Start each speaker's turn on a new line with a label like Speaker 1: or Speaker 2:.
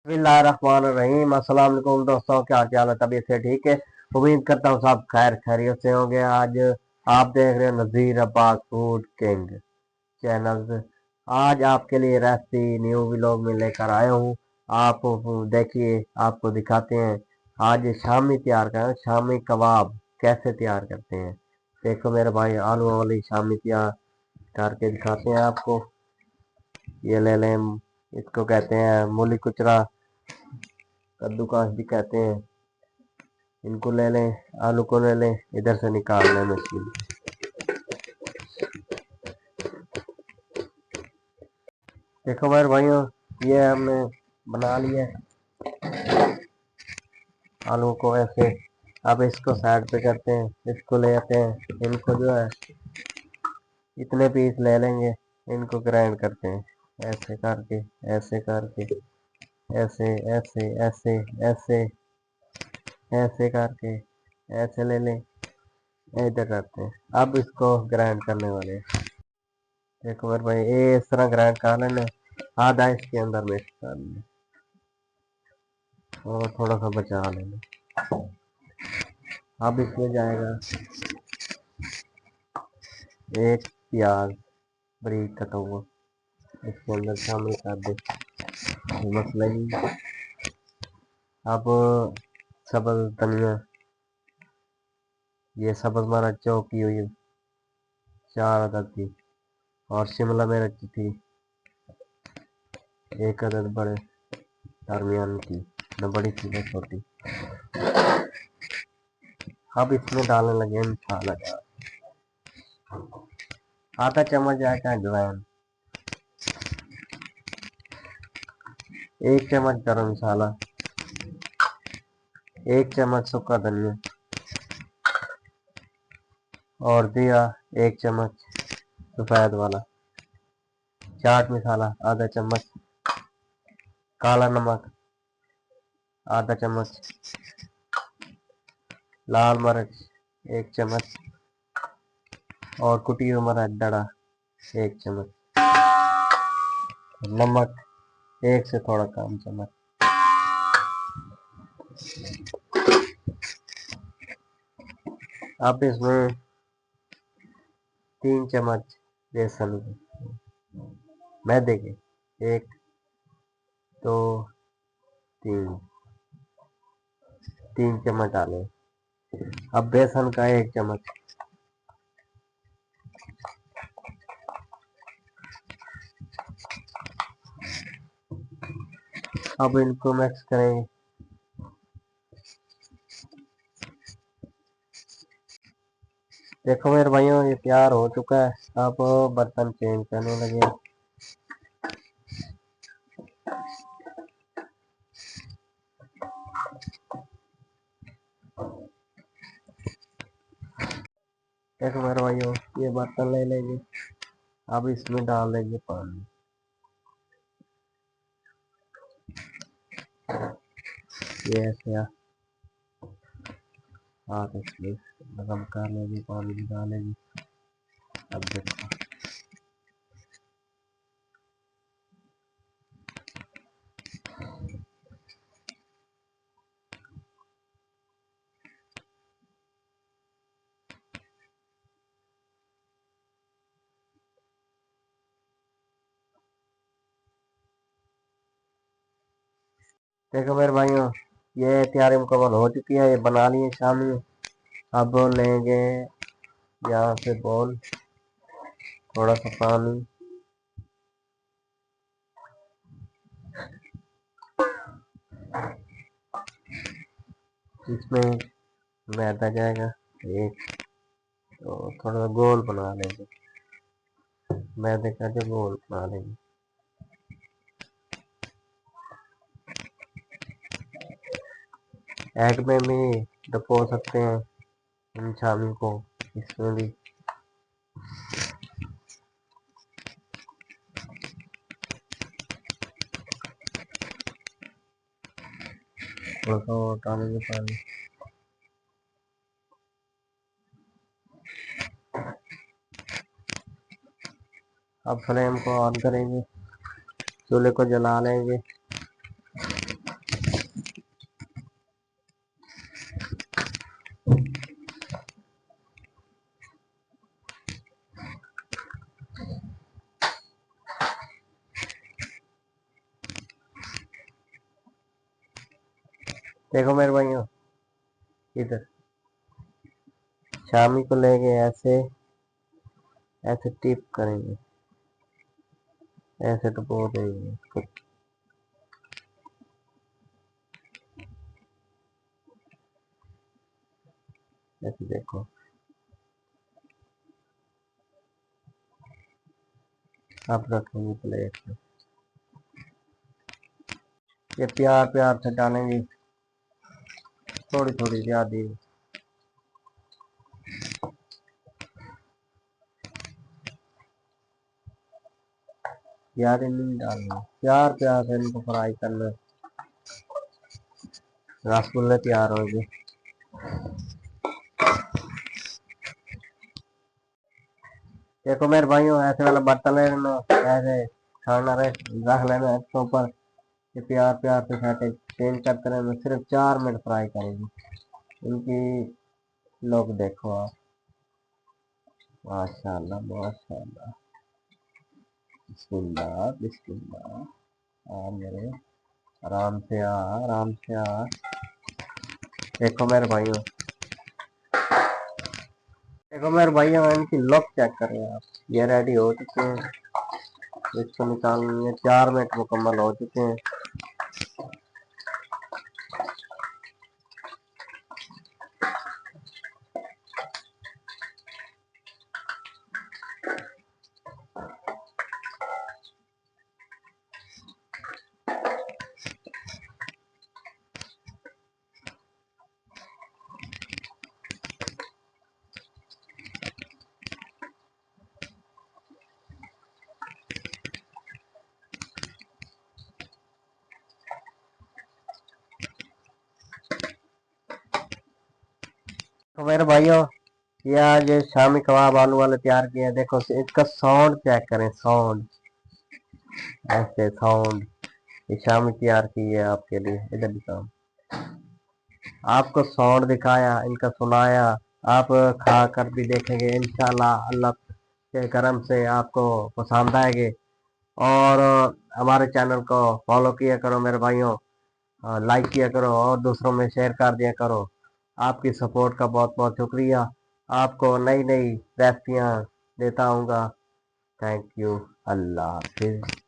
Speaker 1: बिस्मिल्लाहिर्रहमानिर्रहीम। अस्सलाम वालेकुम दोस्तों, क्या हाल है? तबीयत से ठीक है? उम्मीद करता हूँ सब खैर खैरियत से होंगे। आज आप देख रहे हैं नज़ीर अब्बास फूड किंग चैनल। आज आपके लिए रेसिपी न्यू व्लॉग में लेकर आया हूँ। आप देखिए, आपको दिखाते हैं। आज शामी तैयार करें, शामी कबाब कैसे तैयार करते हैं। देखो मेरे भाई, आलू वाली शामी तैयार करके दिखाते हैं आपको। ये ले लें, इसको कहते हैं मूली कुचरा, कद्दूकाश भी कहते हैं। इनको ले लें, आलू को ले लें, इधर से निकाल लें मछली। देखो मेरे भाइयों, ये हमने बना लिया आलू को ऐसे। अब इसको साइड पे करते हैं, इसको ले आते हैं। इनको जो है इतने पीस ले लेंगे, इनको ग्राइंड करते हैं ऐसे करके, ऐसे करके, ऐसे ऐसे ऐसे ऐसे ऐसे करके, ऐसे ले लें, इधर करते हैं। अब इसको ग्राइंड करने वाले हैं। देखो मेरे भाई, ये इस तरह ग्राइंड कर लेना। आधा इसके अंदर मिक्स कर लेना और थोड़ा सा बचा लेना। अब इसमें जाएगा एक प्याज बारीक कटा हुआ, इसके अंदर शामिल कर दे। मसला ही। अब सब्ज धनिया, ये सब्ज मिर्च चौकी हुई 4 अदद थी, और शिमला मिर्च थी 1 अदद बड़े दरमियान की, न बड़ी थी न छोटी। अब इसमें डालने लगे मसाला। आधा चम्मच जाएगा अजवाइन, 1 चम्मच गरम मसाला, 1 चम्मच सूखा धनिया, और दिया 1 चम्मच सफेद वाला। चाट मसाला आधा चम्मच, काला नमक आधा चम्मच, लाल मिर्च 1 चम्मच, और कुटी हुई मिर्च दड़ा 1 चम्मच, नमक 1 से थोड़ा कम चम्मच। अब इसमें 3 चम्मच बेसन मैदे के, 1 2 3, 3 चम्मच डाले। अब बेसन का 1 चम्मच। अब इनको मिक्स करें। देखो मेरे भाइयों, ये तैयार हो चुका है। अब बर्तन चेंज करने लगे। देखो मेरे भाइयों, ये बर्तन ले लेंगे। अब इसमें डाल देंगे पानी। ये ऐसे हाथ इसमें गरम कर लेंगे, पानी भी डालेंगे। अब देखो मेरे भाइयों, ये तैयारी मुकम्मल हो चुकी है। ये बना लिए शामी। अब लेंगे यहाँ से बोल, थोड़ा सा पानी, इसमें मैदा जाएगा एक, तो थोड़ा सा गोल बना लेंगे। मैदे का जो गोल बना लेंगे। एग में भी डुबो सकते हैं इन शामी को, इसमें भी। थोड़ा सा और डालेंगे पानी। अब फ्लेम को ऑन करेंगे, चूल्हे को जला लेंगे। देखो मेरे भाइयों, इधर शामी को लेके ऐसे ऐसे टिप करेंगे, ऐसे टपो देंगे इसको। ऐसे देखो, आप रखेंगे प्लेट में, ये प्यार प्यार से डालेंगे, थोड़ी थोड़ी ज्यादा ज्यादा नहीं डालना, प्यार प्यार से इनको फ्राई करना। रसगुल्ले तैयार हो गए। देखो मेरे भाइयों, ऐसे वाला बर्तन लेना, ऐसे खाना रख लेना इसके ऊपर, ये प्यार प्यार से साटे चेंज करते रहना। सिर्फ 4 मिनट फ्राई करेंगे इनकी। लोग देखो आप, माशाल्लाह माशाल्लाह, बिस्मिल्लाह बिस्मिल्लाह। मेरे आराम से आ, आराम से आ। देखो मेरे भाइयों, देखो मेरे भाइयों, इनकी लुक चेक करें आप। ये रेडी हो चुके हैं, इसको निकालने 4 मिनट मुकम्मल हो चुके हैं। तो मेरे भाइयों, ये आज शामी कबाब आलू वाले तैयार किए हैं। देखो इसका साउंड चेक करें, साउंड, ऐसे साउंड। ये शामी तैयार की है आपके लिए। इधर दिखाओ, आपको साउंड दिखाया, इनका सुनाया। आप खा कर भी देखेंगे, इंशाल्लाह अल्लाह के करम से आपको पसंद आएंगे। और हमारे चैनल को फॉलो किया करो मेरे भाइयों, लाइक किया करो और दूसरों में शेयर कर दिया करो। आपकी सपोर्ट का बहुत बहुत शुक्रिया। आपको नई नई रेसिपियाँ देता हूँगा। Thank you. अल्लाह हाफिज़।